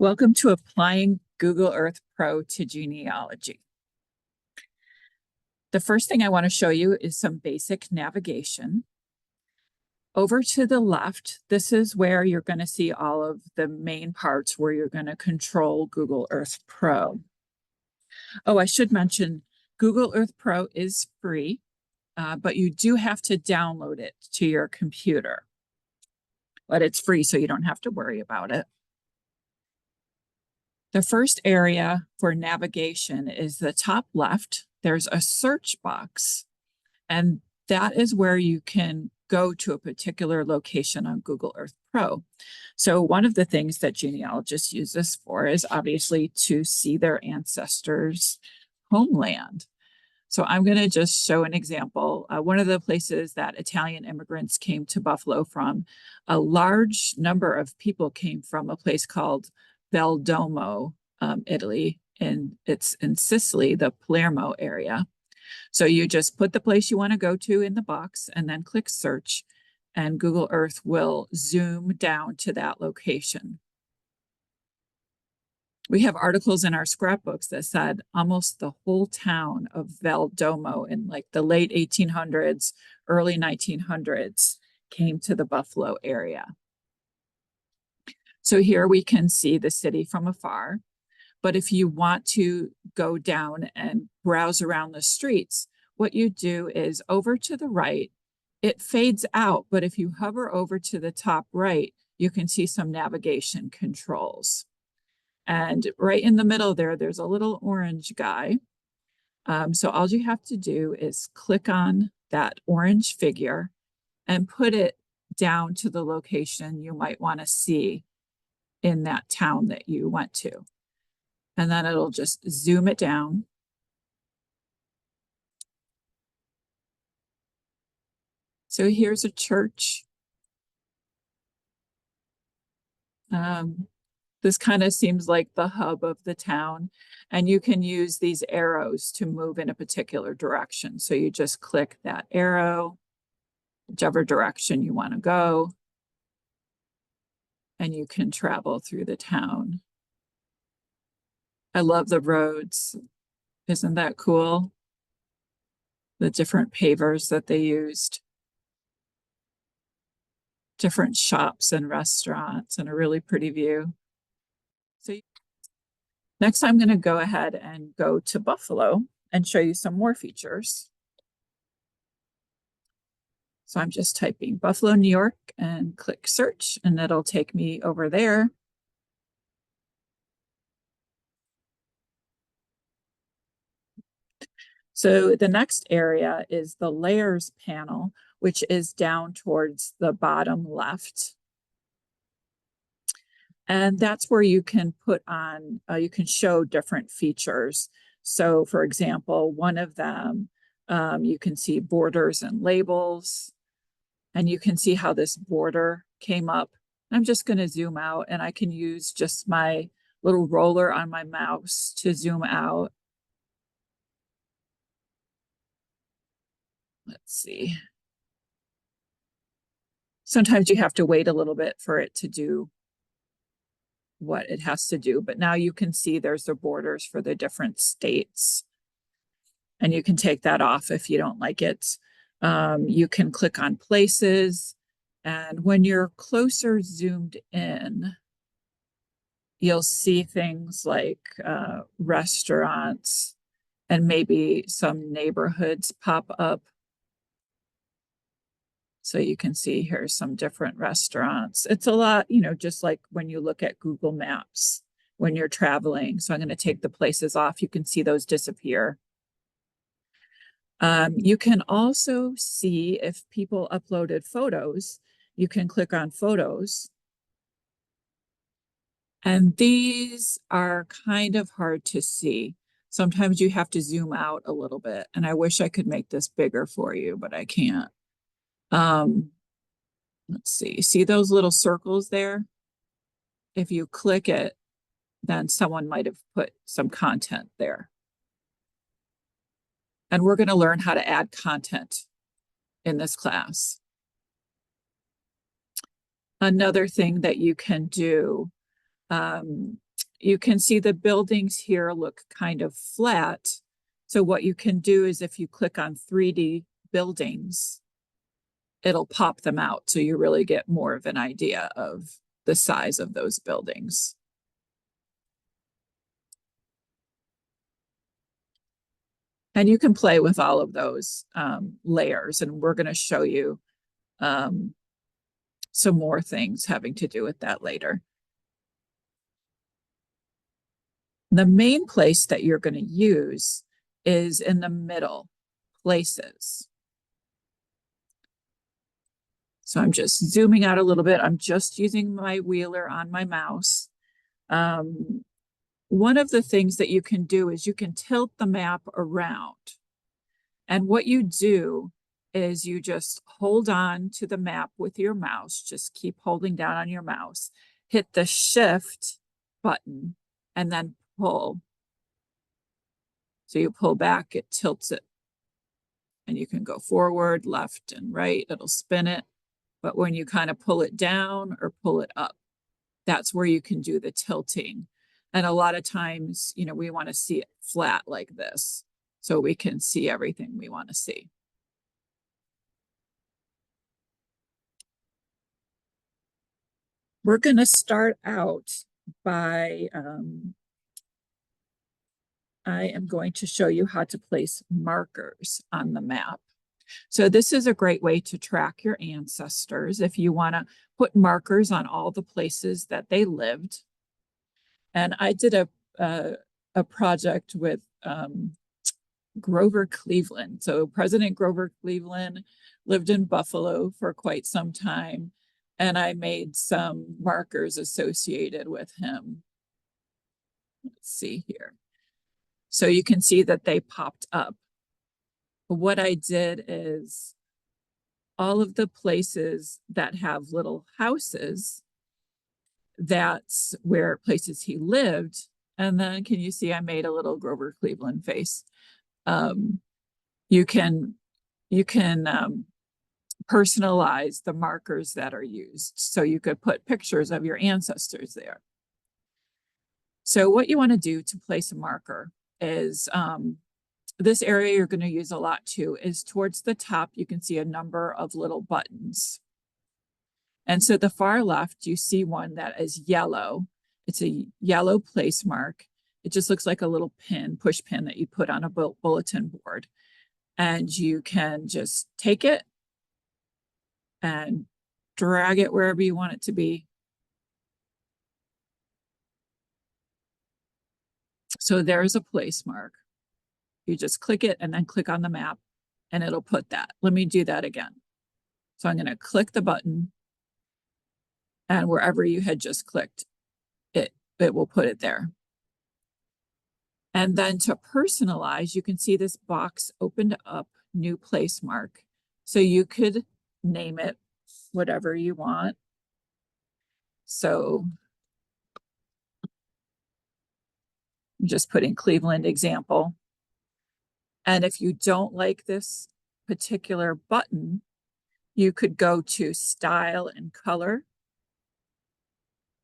Welcome to Applying Google Earth Pro to Genealogy. The first thing I want to show you is some basic navigation. Over to the left, this is where you're going to see all of the main parts where you're going to control Google Earth Pro. Oh, I should mention Google Earth Pro is free, but you do have to download it to your computer. But it's free, so you don't have to worry about it. The first area for navigation is the top left. There's a search box, and that is where you can go to a particular location on Google Earth Pro. So one of the things that genealogists use this for is obviously to see their ancestors' homeland. So I'm going to just show an example. One of the places that Italian immigrants came to Buffalo from, a large number of people came from a place called Valdomo, Italy, and it's in Sicily, the Palermo area. So you just put the place you want to go to in the box and then click search, and Google Earth will zoom down to that location. We have articles in our scrapbooks that said almost the whole town of Valdomo in like the late 1800s, early 1900s came to the Buffalo area. So here we can see the city from afar. But if you want to go down and browse around the streets, what you do is over to the right, it fades out. But if you hover over to the top right, you can see some navigation controls. And right in the middle there, there's a little orange guy. So all you have to do is click on that orange figure and put it down to the location you might want to see in that town that you went to. And then it'll just zoom it down. So here's a church. This kind of seems like the hub of the town, and you can use these arrows to move in a particular direction. So you just click that arrow, whichever direction you want to go, and you can travel through the town. I love the roads. Isn't that cool? The different pavers that they used. Different shops and restaurants and a really pretty view. So next I'm going to go ahead and go to Buffalo and show you some more features. So I'm just typing Buffalo, New York and click search, and it'll take me over there. So the next area is the layers panel, which is down towards the bottom left. And that's where you can put on, you can show different features. So for example, one of them, you can see borders and labels, and you can see how this border came up. I'm just going to zoom out, and I can use just my little roller on my mouse to zoom out. Let's see. Sometimes you have to wait a little bit for it to do what it has to do, but now you can see there's the borders for the different states. And you can take that off if you don't like it. You can click on places, and when you're closer zoomed in, you'll see things like restaurants and maybe some neighborhoods pop up. So you can see here's some different restaurants. It's a lot, you know, just like when you look at Google Maps when you're traveling. So I'm going to take the places off. You can see those disappear. You can also see if people uploaded photos. You can click on photos. And these are kind of hard to see. Sometimes you have to zoom out a little bit. And I wish I could make this bigger for you, but I can't. Let's see those little circles there? If you click it, then someone might have put some content there. And we're going to learn how to add content in this class. Another thing that you can do you can see the buildings here look kind of flat. So what you can do is if you click on 3D buildings, it'll pop them out. So you really get more of an idea of the size of those buildings. And you can play with all of those layers, and we're going to show you some more things having to do with that later. The main place that you're going to use is in the middle places. So I'm just zooming out a little bit. I'm just using my wheeler on my mouse. One of the things that you can do is you can tilt the map around. And what you do is you just hold on to the map with your mouse. Just keep holding down on your mouse. Hit the Shift button and then pull. So you pull back, it tilts it. And you can go forward, left, and right. It'll spin it. But when you kind of pull it down or pull it up, that's where you can do the tilting. And a lot of times, you know, we want to see it flat like this so we can see everything we want to see. We're going to start out by, I am going to show you how to place markers on the map. So this is a great way to track your ancestors if you want to put markers on all the places that they lived. And I did a project with Grover Cleveland. So President Grover Cleveland lived in Buffalo for quite some time, and I made some markers associated with him. Let's see here. So you can see that they popped up. What I did is all of the places that have little houses, that's where places he lived. And then can you see I made a little Grover Cleveland face? You can personalize the markers that are used. So you could put pictures of your ancestors there. So what you want to do to place a marker is this area you're going to use a lot too is towards the top. You can see a number of little buttons. And so the far left, you see one that is yellow. It's a yellow place mark. It just looks like a little pin, push pin that you put on a bulletin board. And you can just take it and drag it wherever you want it to be. So there's a place mark. You just click it and then click on the map and it'll put that. Let me do that again. So I'm going to click the button and wherever you had just clicked, it will put it there. And then to personalize, you can see this box opened up, new place mark. So you could name it whatever you want. So I'm just putting Cleveland example. And if you don't like this particular button, you could go to style and color.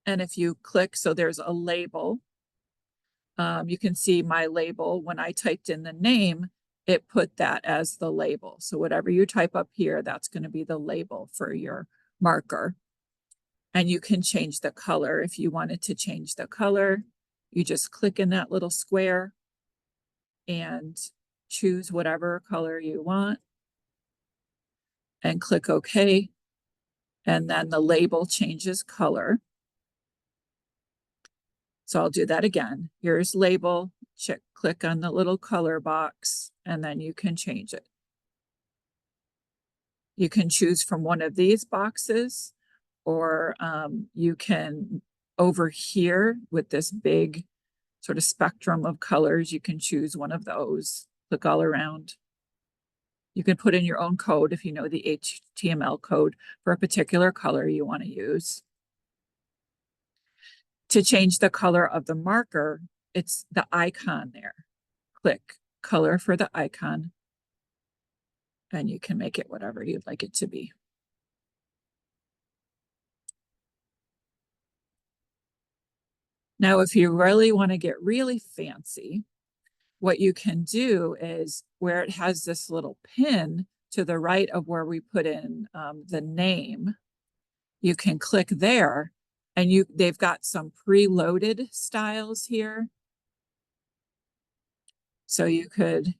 And if you click, so there's a label. You can see my label. When I typed in the name, it put that as the label. So whatever you type up here, that's going to be the label for your marker. And you can change the color. If you wanted to change the color, you just click in that little square and choose whatever color you want and click OK. And then the label changes color. So I'll do that again. Here's label, click on the little color box, and then you can change it. You can choose from one of these boxes, or you can, over here with this big sort of spectrum of colors, you can choose one of those, click all around. You can put in your own code if you know the HTML code for a particular color you want to use. To change the color of the marker, it's the icon there. Click color for the icon, and you can make it whatever you'd like it to be. Now, if you really want to get really fancy, what you can do is where it has this little pin to the right of where we put in the name, you can click there and they've got some preloaded styles here. So you could,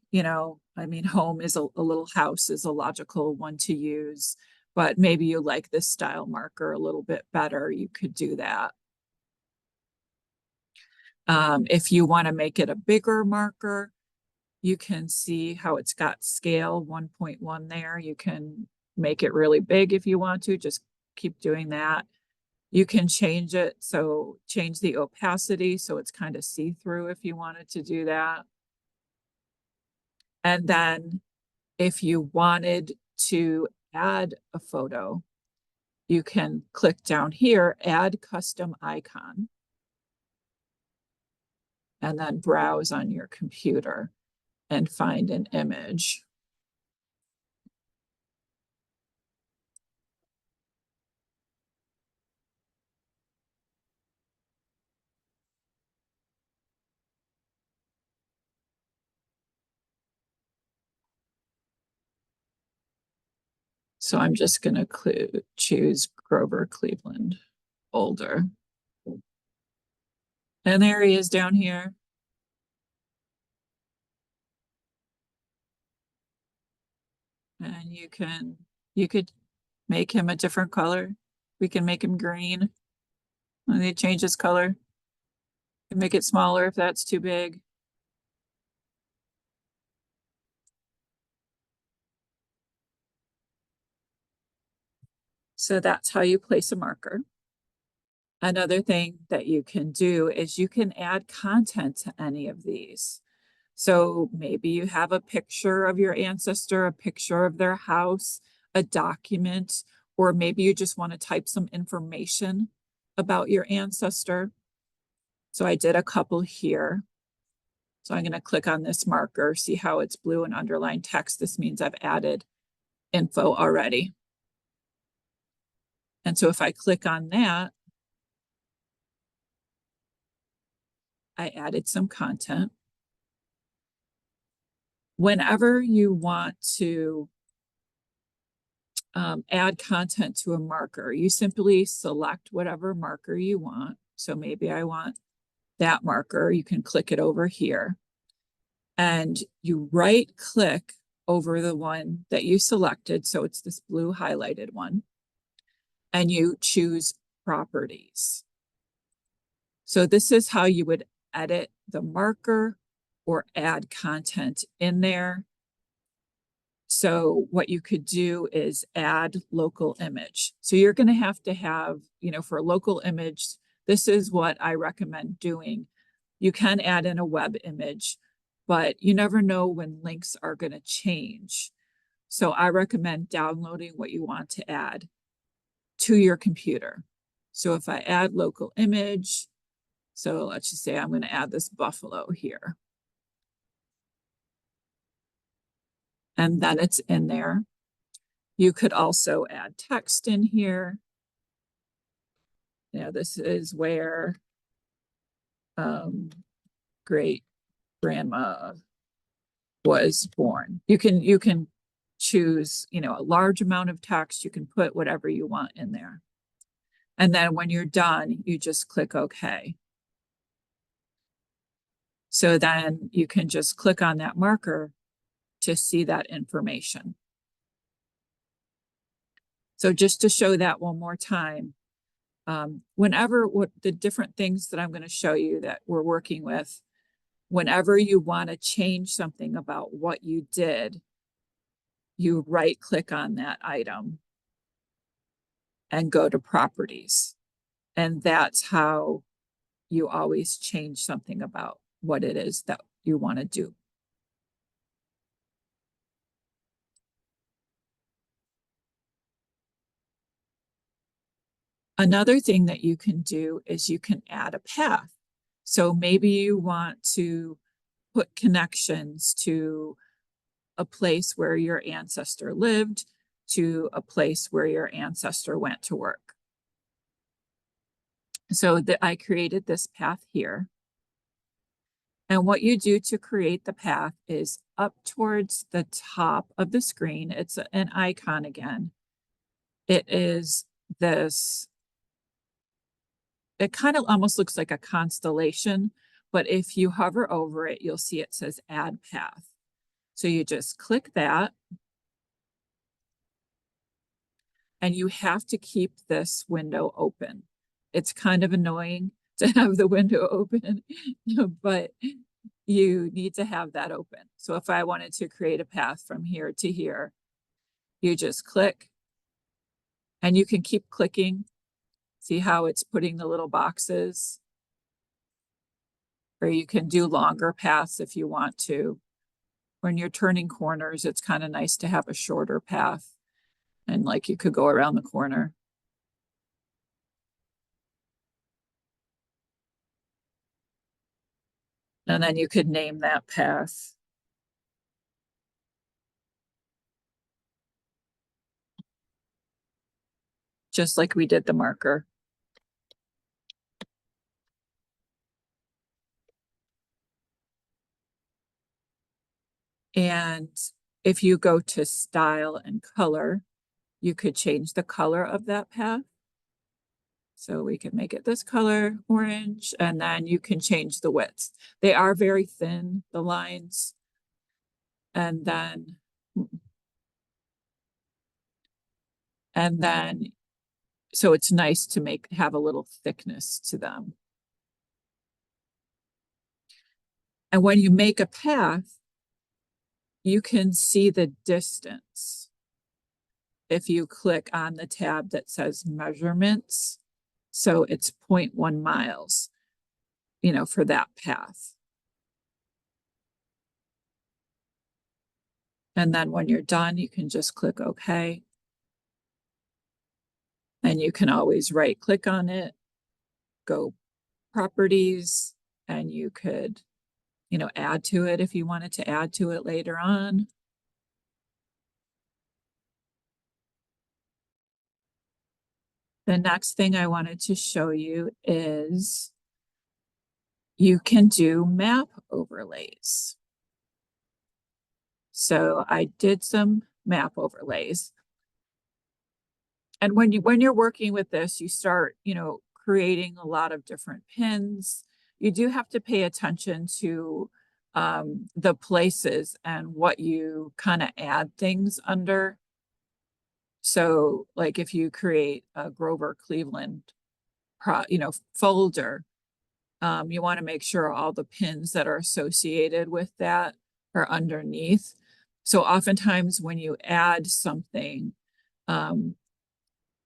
I mean, home is a little house is a logical one to use, but maybe you like this style marker a little bit better. You could do that. If you want to make it a bigger marker, you can see how it's got scale 1.1 there. You can make it really big if you want to, just keep doing that. You can change it, so change the opacity so it's kind of see-through if you wanted to do that. And then if you wanted to add a photo, you can click down here, add custom icon, and then browse on your computer and find an image. So I'm just going to choose Grover Cleveland Boulder. And there he is down here. And you could make him a different color. We can make him green. And they change his color. And make it smaller if that's too big. So that's how you place a marker. Another thing that you can do is you can add content to any of these. So maybe you have a picture of your ancestor, a picture of their house, a document, or maybe you just want to type some information about your ancestor. So I did a couple here. So I'm going to click on this marker, see how it's blue and underlined text. This means I've added info already. And so if I click on that, I added some content. Whenever you want to add content to a marker, you simply select whatever marker you want. So maybe I want that marker. You can click it over here. And you right click over the one that you selected. So it's this blue highlighted one. And you choose properties. So this is how you would edit the marker or add content in there. So what you could do is add local image. So you're going to have, for a local image, this is what I recommend doing. You can add in a web image, but you never know when links are going to change. So I recommend downloading what you want to add to your computer. So if I add local image, so let's just say I'm going to add this buffalo here. And then it's in there. You could also add text in here. This is where great grandma was born. You can choose, a large amount of text. You can put whatever you want in there. And then when you're done, you just click OK. So then you can just click on that marker to see that information. So just to show that one more time, what the different things that I'm going to show you that we're working with, whenever you want to change something about what you did, you right click on that item and go to properties. And that's how you always change something about what it is that you want to do. Another thing that you can do is you can add a path. So maybe you want to put connections to a place where your ancestor lived, to a place where your ancestor went to work. So that I created this path here. And what you do to create the path is up towards the top of the screen. It's an icon again. It is this, it kind of almost looks like a constellation, but if you hover over it, you'll see it says add path. So you just click that. And you have to keep this window open. It's kind of annoying to have the window open, but you need to have that open. So if I wanted to create a path from here to here, you just click and you can keep clicking. See how it's putting the little boxes? Or you can do longer paths if you want to. When you're turning corners, it's kind of nice to have a shorter path. And like you could go around the corner. And then you could name that path. Just like we did the marker. And if you go to style and color, you could change the color of that path. So we can make it this color, orange, and then you can change the width. They are very thin, the lines. And then, so it's nice to have a little thickness to them. And when you make a path, you can see the distance. If you click on the tab that says measurements, so it's 0.1 miles, for that path. And then when you're done, you can just click OK. And you can always right click on it, go properties, and you could, add to it if you wanted to add to it later on. The next thing I wanted to show you is you can do map overlays. So I did some map overlays. And when you're working with this, you start, creating a lot of different pins. You do have to pay attention to the places and what you kind of add things under. So like if you create a Grover Cleveland folder, you want to make sure all the pins that are associated with that are underneath. So oftentimes when you add something,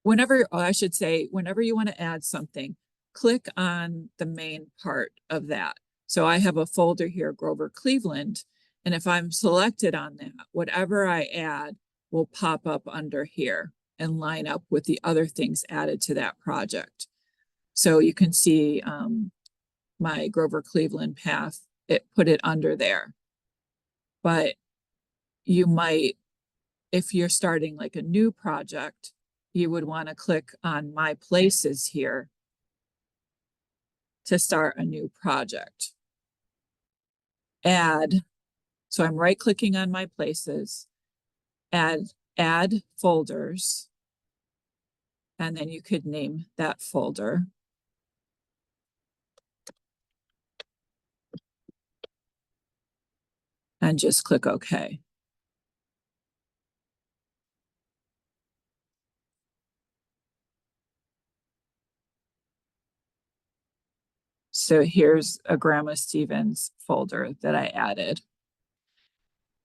whenever you want to add something, click on the main part of that. So I have a folder here, Grover Cleveland, and if I'm selected on that, whatever I add will pop up under here and line up with the other things added to that project. So you can see my Grover Cleveland path, it put it under there. But you might, if you're starting like a new project, you would want to click on My Places here to start a new project. Add, so I'm right clicking on My Places, add folders, and then you could name that folder. And just click OK. So here's a Grandma Stevens folder that I added.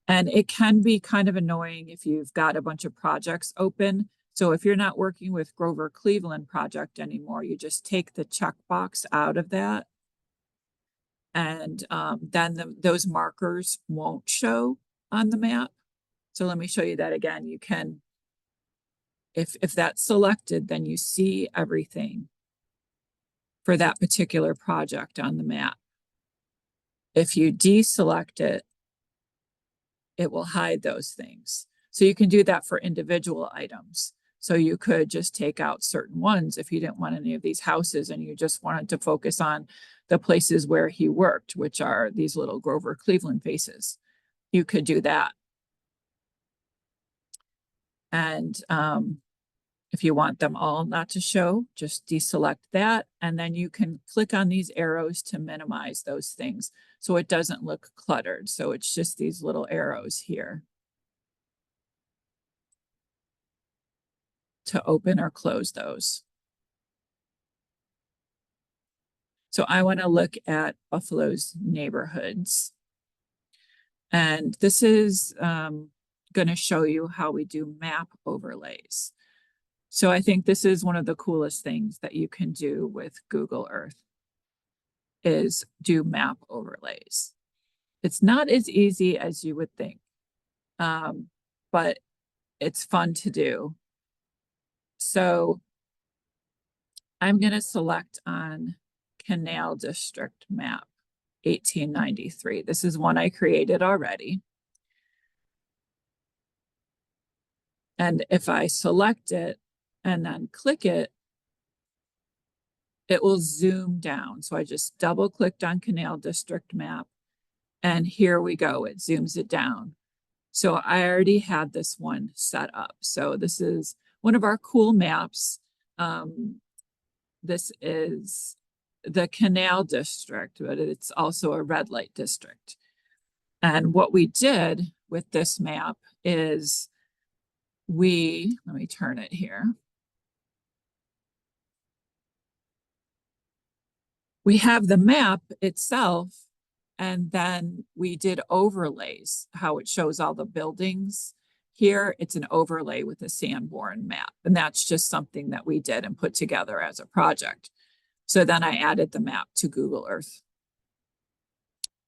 And it can be kind of annoying if you've got a bunch of projects open. So if you're not working with Grover Cleveland project anymore, you just take the checkbox out of that. And then those markers won't show on the map. So let me show you that again. You can, if that's selected, then you see everything for that particular project on the map. If you deselect it, it will hide those things. So you can do that for individual items. So you could just take out certain ones if you didn't want any of these houses and you just wanted to focus on the places where he worked, which are these little Grover Cleveland faces. You could do that. And if you want them all not to show, just deselect that. And then you can click on these arrows to minimize those things so it doesn't look cluttered. So it's just these little arrows here to open or close those. So I want to look at Buffalo's neighborhoods. And this is going to show you how we do map overlays. So I think this is one of the coolest things that you can do with Google Earth is do map overlays. It's not as easy as you would think, but it's fun to do. So I'm going to select on Canal District map 1893. This is one I created already. And if I select it and then click it, it will zoom down. So I just double clicked on Canal District map and here we go. It zooms it down. So I already had this one set up. So this is one of our cool maps. This is the Canal District, but it's also a red light district. And what we did with this map is let me turn it here. We have the map itself, and then we did overlays, how it shows all the buildings. Here, it's an overlay with a Sanborn map, and that's just something that we did and put together as a project. So then I added the map to Google Earth.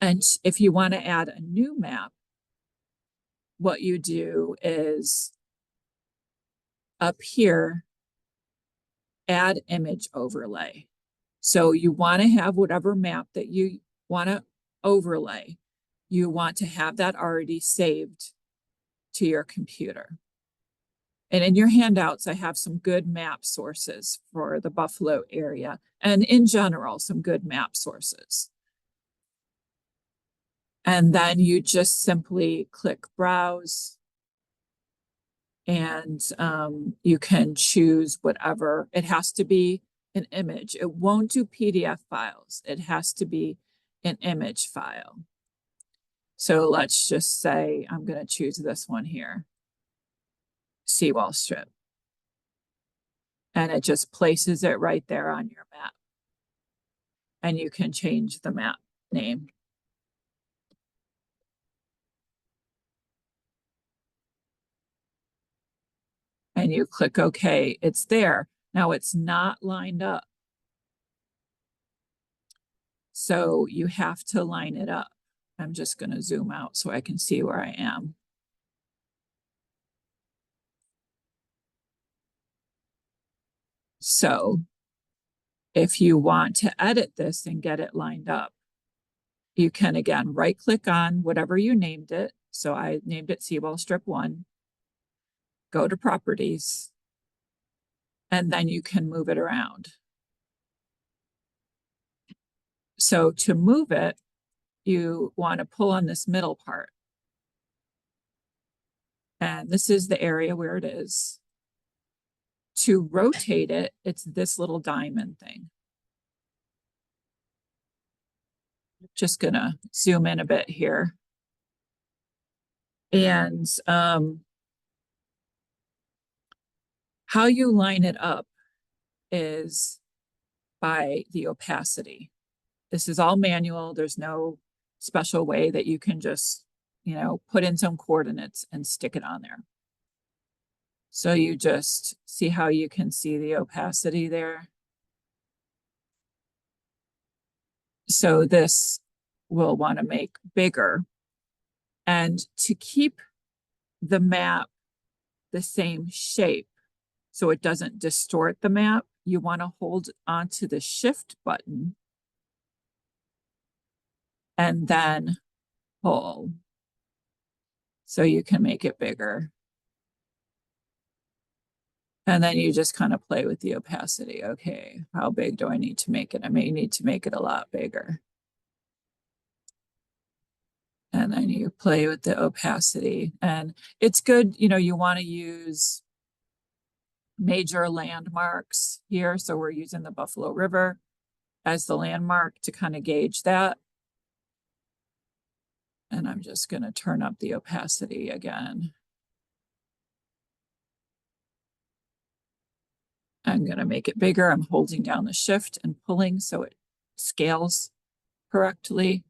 And if you want to add a new map, what you do is up here, add image overlay. So you want to have whatever map that you want to overlay. You want to have that already saved to your computer. And in your handouts, I have some good map sources for the Buffalo area and in general, some good map sources. And then you just simply click browse and you can choose whatever. It has to be an image. It won't do PDF files. It has to be an image file. So let's just say I'm going to choose this one here, seawall strip. And it just places it right there on your map. And you can change the map name. And you click OK, it's there. Now it's not lined up. So you have to line it up. I'm just going to zoom out so I can see where I am. So if you want to edit this and get it lined up, you can again right click on whatever you named it. So I named it Seawall Strip 1. Go to Properties, and then you can move it around. So to move it, you want to pull on this middle part. And this is the area where it is. To rotate it, it's this little diamond thing. Just gonna zoom in a bit here. And how you line it up is by the opacity. This is all manual. There's no special way that you can just, put in some coordinates and stick it on there. So you just see how you can see the opacity there. So this we'll want to make bigger. And to keep the map the same shape, so it doesn't distort the map, you want to hold onto the Shift button and then pull. So you can make it bigger. And then you just kind of play with the opacity. Okay, how big do I need to make it? I may need to make it a lot bigger. And then you play with the opacity. And it's good, you know, you want to use major landmarks here. So we're using the Buffalo River as the landmark to kind of gauge that. And I'm just going to turn up the opacity again. I'm going to make it bigger. I'm holding down the shift and pulling so it scales correctly.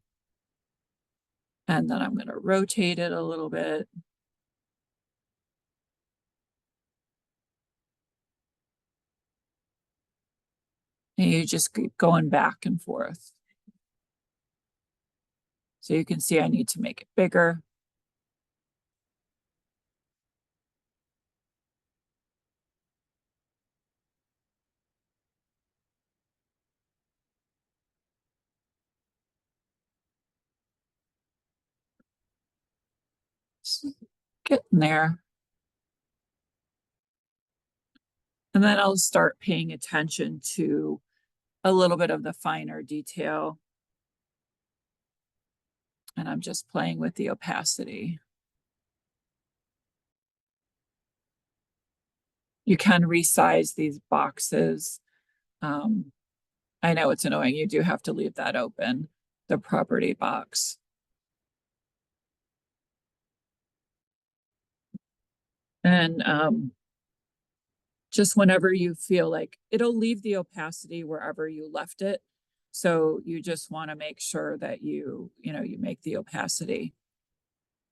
And then I'm going to rotate it a little bit. And you just keep going back and forth. So you can see I need to make it bigger. Getting there. And then I'll start paying attention to a little bit of the finer detail. And I'm just playing with the opacity. You can resize these boxes. I know it's annoying. You do have to leave that open, the property box. And just whenever you feel like it'll leave the opacity wherever you left it. So you just want to make sure that you make the opacity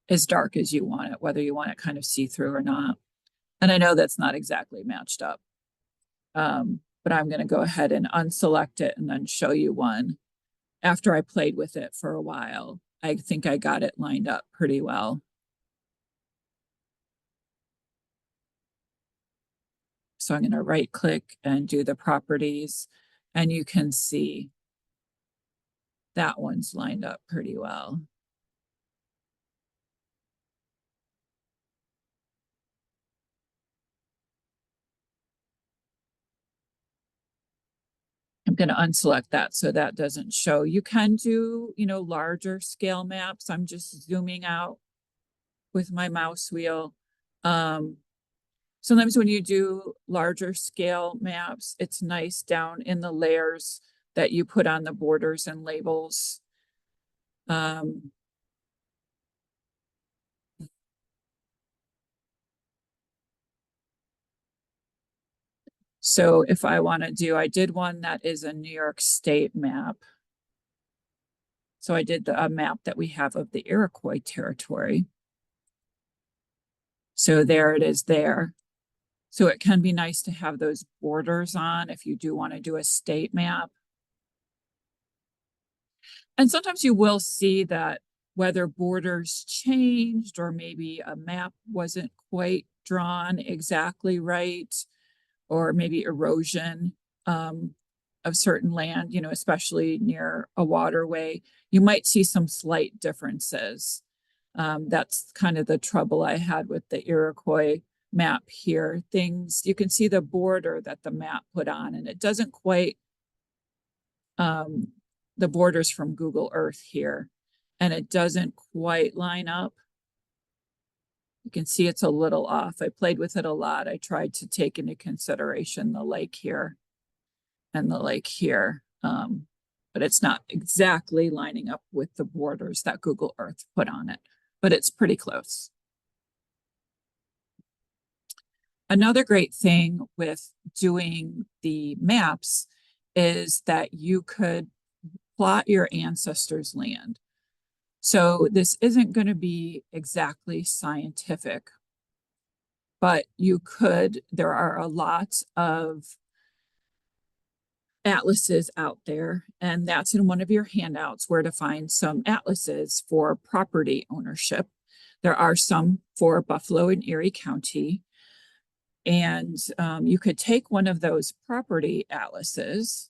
as dark as you want it, whether you want it kind of see-through or not. And I know that's not exactly matched up. But I'm going to go ahead and unselect it and then show you one. After I played with it for a while, I think I got it lined up pretty well. So I'm going to right click and do the properties, and you can see that one's lined up pretty well. I'm going to unselect that so that doesn't show. You can do, larger scale maps. I'm just zooming out with my mouse wheel. Sometimes when you do larger scale maps, it's nice down in the layers that you put on the borders and labels. So if I want to do, I did one that is a New York State map. So I did a map that we have of the Iroquois territory. So there it is there. So it can be nice to have those borders on if you do want to do a state map. And sometimes you will see that whether borders changed or maybe a map wasn't quite drawn exactly right, or maybe erosion of certain land, especially near a waterway, you might see some slight differences. That's kind of the trouble I had with the Iroquois map here. You can see the border that the map put on, and it doesn't quite, the borders from Google Earth here, and it doesn't quite line up. You can see it's a little off. I played with it a lot. I tried to take into consideration the lake here and the lake here, but it's not exactly lining up with the borders that Google Earth put on it, but it's pretty close. Another great thing with doing the maps is that you could plot your ancestors' land. So this isn't going to be exactly scientific, but there are a lot of atlases out there, and that's in one of your handouts where to find some atlases for property ownership. There are some for Buffalo and Erie County, and you could take one of those property atlases.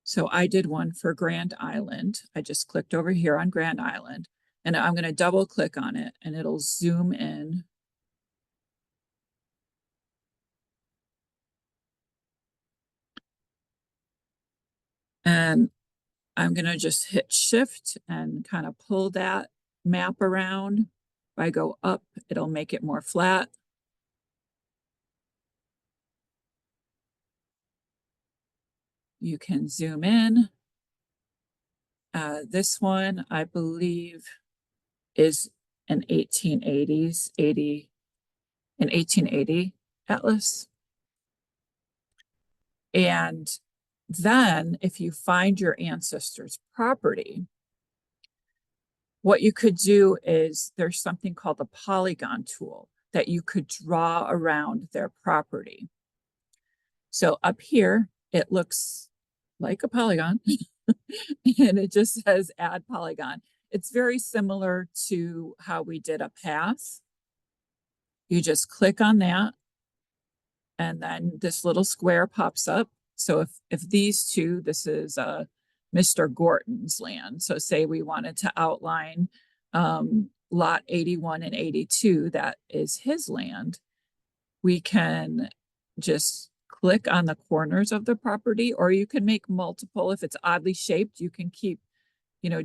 So I did one for Grand Island. I just clicked over here on Grand Island, and I'm going to double click on it, and it'll zoom in. And I'm going to just hit shift and kind of pull that map around. If I go up, it'll make it more flat. You can zoom in. This one, I believe, is an 1880 atlas. And then if you find your ancestors' property, what you could do is there's something called the polygon tool that you could draw around their property. So up here, it looks like a polygon and it just says add polygon. It's very similar to how we did a path. You just click on that and then this little square pops up. So if these two, this is Mr. Gorton's land. So say we wanted to outline lot 81 and 82, that is his land. We can just click on the corners of the property, or you can make multiple. If it's oddly shaped, you can keep,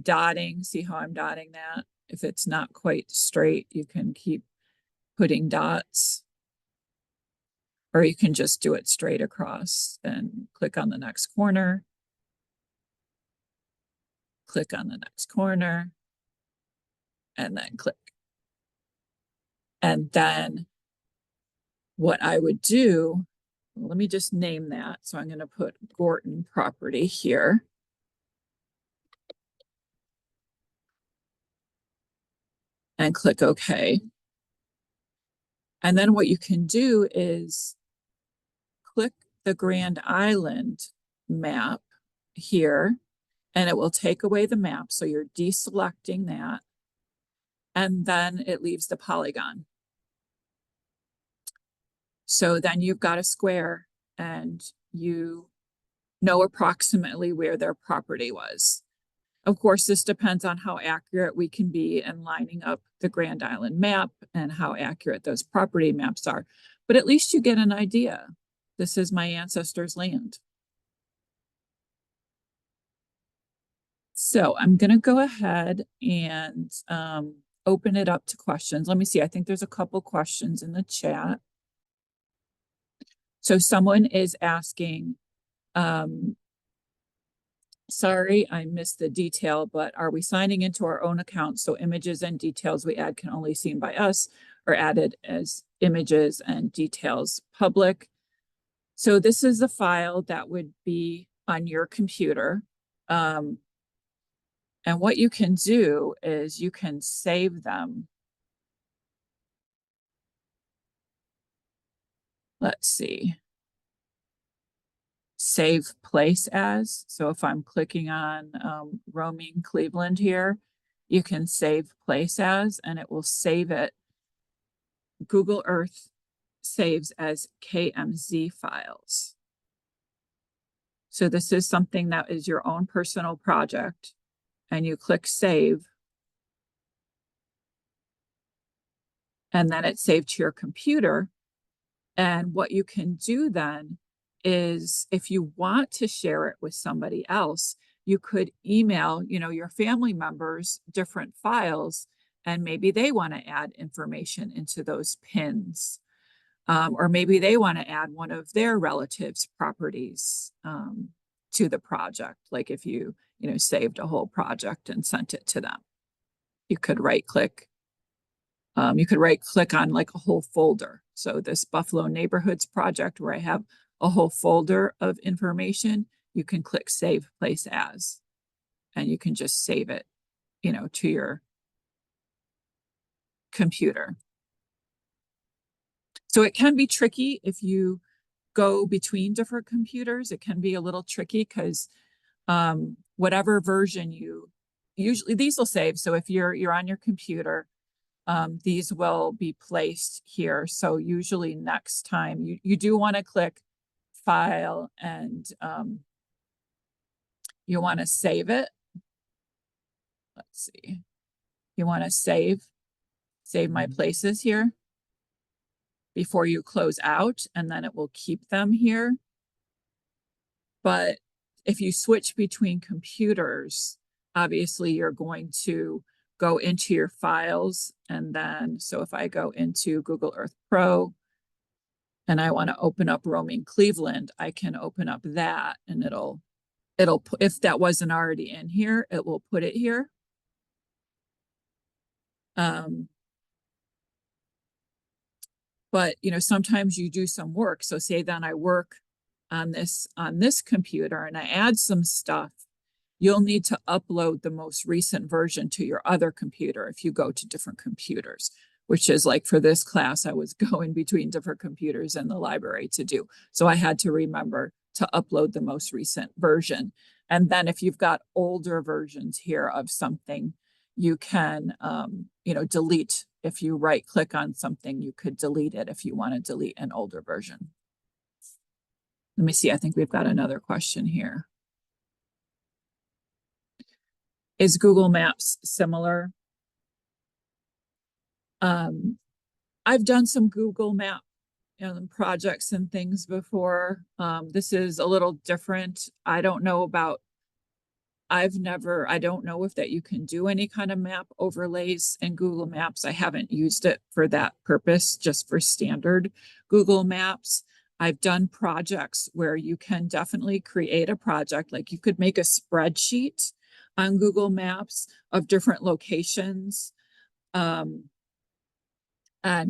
dotting. See how I'm dotting that? If it's not quite straight, you can keep putting dots. Or you can just do it straight across and click on the next corner. Click on the next corner. And then click. And then what I would do, let me just name that. So I'm going to put Gorton property here. And click OK. And then what you can do is click the Grand Island map here, and it will take away the map. So you're deselecting that. And then it leaves the polygon. So then you've got a square and you know approximately where their property was. Of course, this depends on how accurate we can be in lining up the Grand Island map and how accurate those property maps are. But at least you get an idea. This is my ancestors' land. So I'm going to go ahead and open it up to questions. Let me see. I think there's a couple questions in the chat. So someone is asking, sorry, I missed the detail, but are we signing into our own account so images and details we add can only be seen by us, or added as images and details public? So this is a file that would be on your computer. And what you can do is you can save them. Let's see. Save place as. So if I'm clicking on roaming Cleveland here, you can save place as, and it will save it. Google Earth saves as KMZ files. So this is something that is your own personal project, and you click save. And then it's saved to your computer. And what you can do then is if you want to share it with somebody else, you could email, your family members different files, and maybe they want to add information into those pins. Or maybe they want to add one of their relatives' properties to the project. Like if you, saved a whole project and sent it to them, you could right click. You could right click on like a whole folder. So this Buffalo Neighborhoods project where I have a whole folder of information, you can click save place as, and you can just save it, to your computer. So it can be tricky if you go between different computers. It can be a little tricky because whatever version usually these will save. So if you're on your computer, these will be placed here. So usually next time you do want to click file and you want to save it. Let's see. You want to save my places here before you close out, and then it will keep them here. But if you switch between computers, obviously you're going to go into your files. And then, so if I go into Google Earth Pro and I want to open up roaming Cleveland, I can open up that and it'll if that wasn't already in here, it will put it here. But sometimes you do some work. So say then I work on this computer and I add some stuff. You'll need to upload the most recent version to your other computer if you go to different computers, which is like for this class, I was going between different computers in the library to do. So I had to remember to upload the most recent version. And then if you've got older versions here of something, you can, delete. If you right click on something, you could delete it if you want to delete an older version. Let me see. I think we've got another question here. Is Google Maps similar? I've done some Google Map projects and things before. This is a little different. I don't know if that you can do any kind of map overlays in Google Maps. I haven't used it for that purpose, just for standard Google Maps. I've done projects where you can definitely create a project, like you could make a spreadsheet on Google Maps of different locations. And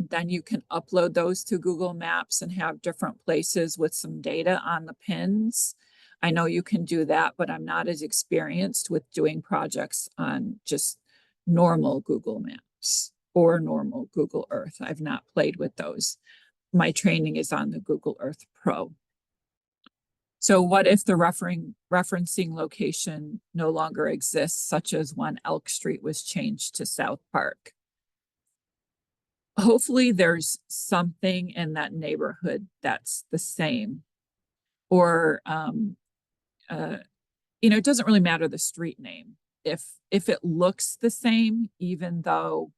then you can upload those to Google Maps and have different places with some data on the pins. I know you can do that, but I'm not as experienced with doing projects on just normal Google Maps or normal Google Earth. I've not played with those. My training is on the Google Earth Pro. So what if the referencing location no longer exists, such as when Elk Street was changed to South Park? Hopefully there's something in that neighborhood that's the same. Or, it doesn't really matter the street name. If it looks the same, even though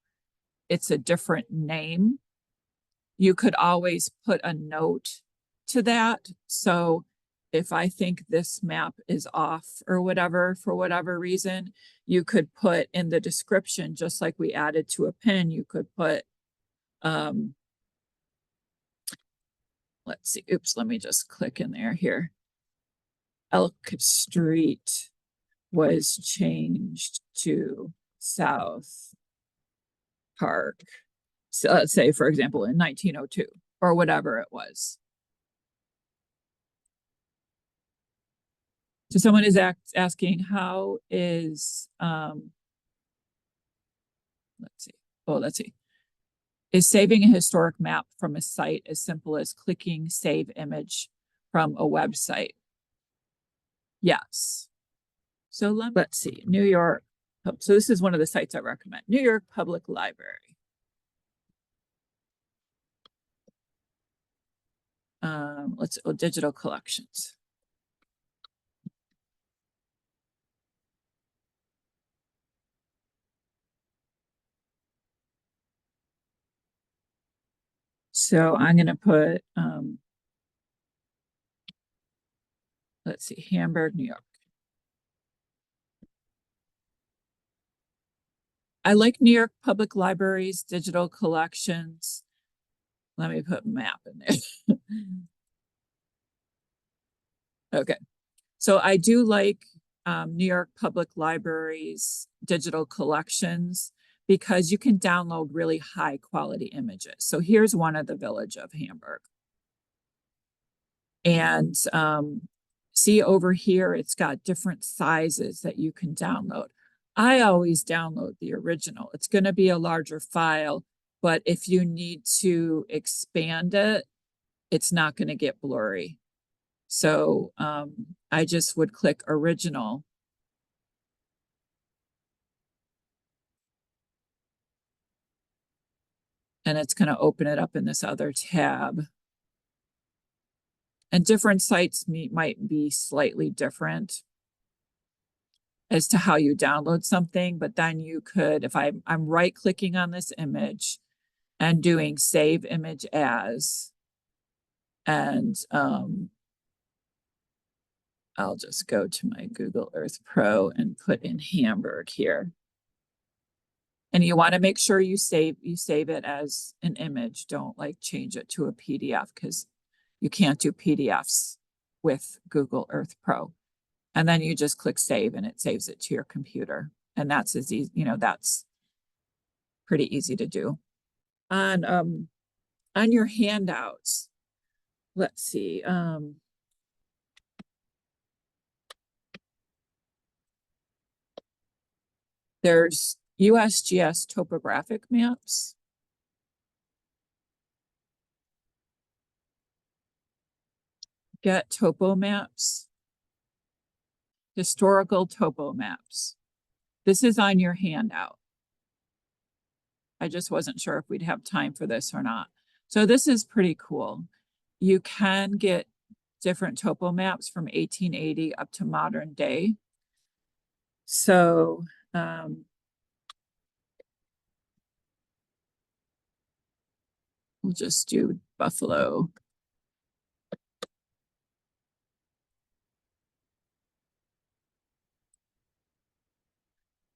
it's a different name, you could always put a note to that. So if I think this map is off or whatever, for whatever reason, you could put in the description, just like we added to a pin, you could put, let's see, oops, let me just click in there here. Elk Street was changed to South Park. So let's say, for example, in 1902 or whatever it was. So someone is asking, how is, let's see. Is saving a historic map from a site as simple as clicking save image from a website? Yes. So let's see, New York. So this is one of the sites I recommend, New York Public Library. Digital collections. So I'm going to put, let's see, Hamburg, New York. I like New York Public Library's digital collections. Let me put map in there. Okay. So I do like New York Public Library's digital collections because you can download really high quality images. So here's one of the Village of Hamburg. And see over here, it's got different sizes that you can download. I always download the original. It's going to be a larger file, but if you need to expand it, it's not going to get blurry. So I just would click original. And it's going to open it up in this other tab. And different sites might be slightly different as to how you download something, but then you could, if I'm right clicking on this image and doing save image as, and I'll just go to my Google Earth Pro and put in Hamburg here. And you want to make sure you save it as an image. Don't like change it to a PDF because you can't do PDFs with Google Earth Pro. And then you just click save and it saves it to your computer. And that's as easy, that's pretty easy to do. On your handouts, let's see. There's USGS topographic maps. Get topo maps. Historical topo maps. This is on your handout. I just wasn't sure if we'd have time for this or not. So this is pretty cool. You can get different topo maps from 1880 up to modern day. So we'll just do Buffalo.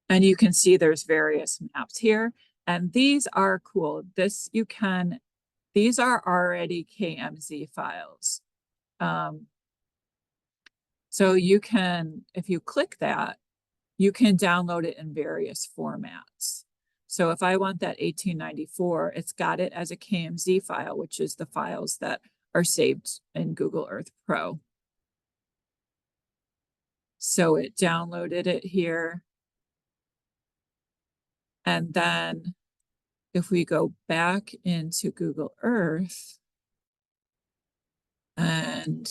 And you can see there's various maps here. And these are cool. These are already KMZ files. So you can, if you click that, you can download it in various formats. So if I want that 1894, it's got it as a KMZ file, which is the files that are saved in Google Earth Pro. So it downloaded it here. And then if we go back into Google Earth, and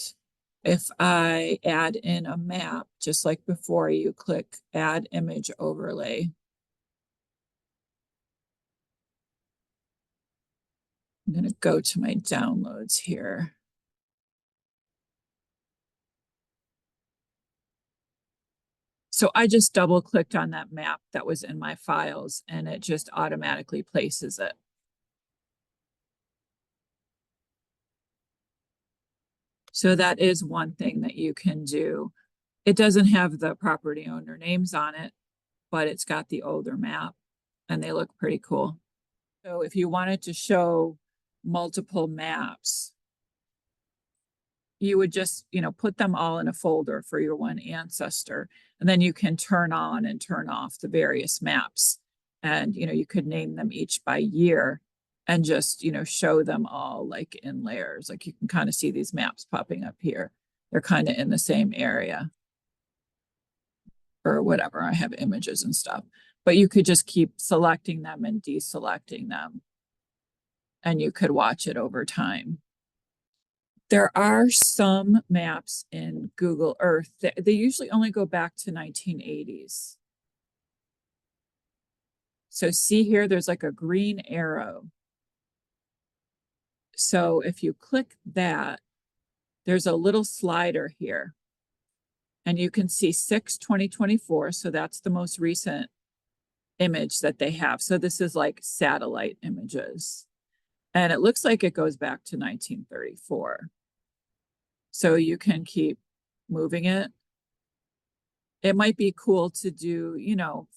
if I add in a map, just like before, you click add image overlay. I'm going to go to my downloads here. So I just double clicked on that map that was in my files and it just automatically places it. So that is one thing that you can do. It doesn't have the property owner names on it, but it's got the older map and they look pretty cool. So if you wanted to show multiple maps, you would just, put them all in a folder for your one ancestor, and then you can turn on and turn off the various maps. And, you could name them each by year and just, show them all like in layers. Like you can kind of see these maps popping up here. They're kind of in the same area or whatever. I have images and stuff, but you could just keep selecting them and deselecting them. And you could watch it over time. There are some maps in Google Earth that they usually only go back to 1980s. So see here, there's like a green arrow. So if you click that, there's a little slider here. And you can see 6/2024. So that's the most recent image that they have. So this is like satellite images. And it looks like it goes back to 1934. So you can keep moving it. It might be cool to do,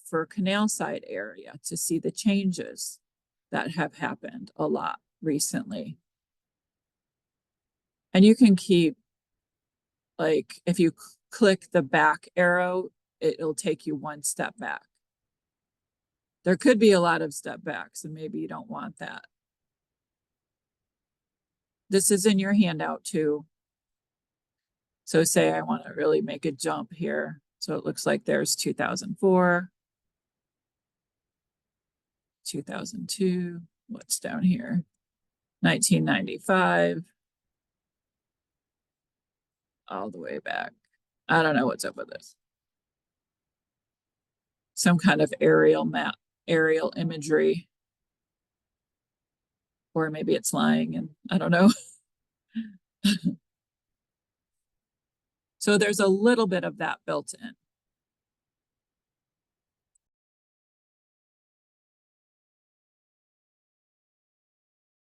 for canal side area to see the changes that have happened a lot recently. And you can keep, like, if you click the back arrow, it'll take you one step back. There could be a lot of step backs, and maybe you don't want that. This is in your handout too. So say I want to really make a jump here. So it looks like there's 2004, 2002, what's down here? 1995, all the way back. I don't know what's up with this. Some kind of aerial map, aerial imagery. Or maybe it's lying and I don't know. So there's a little bit of that built in.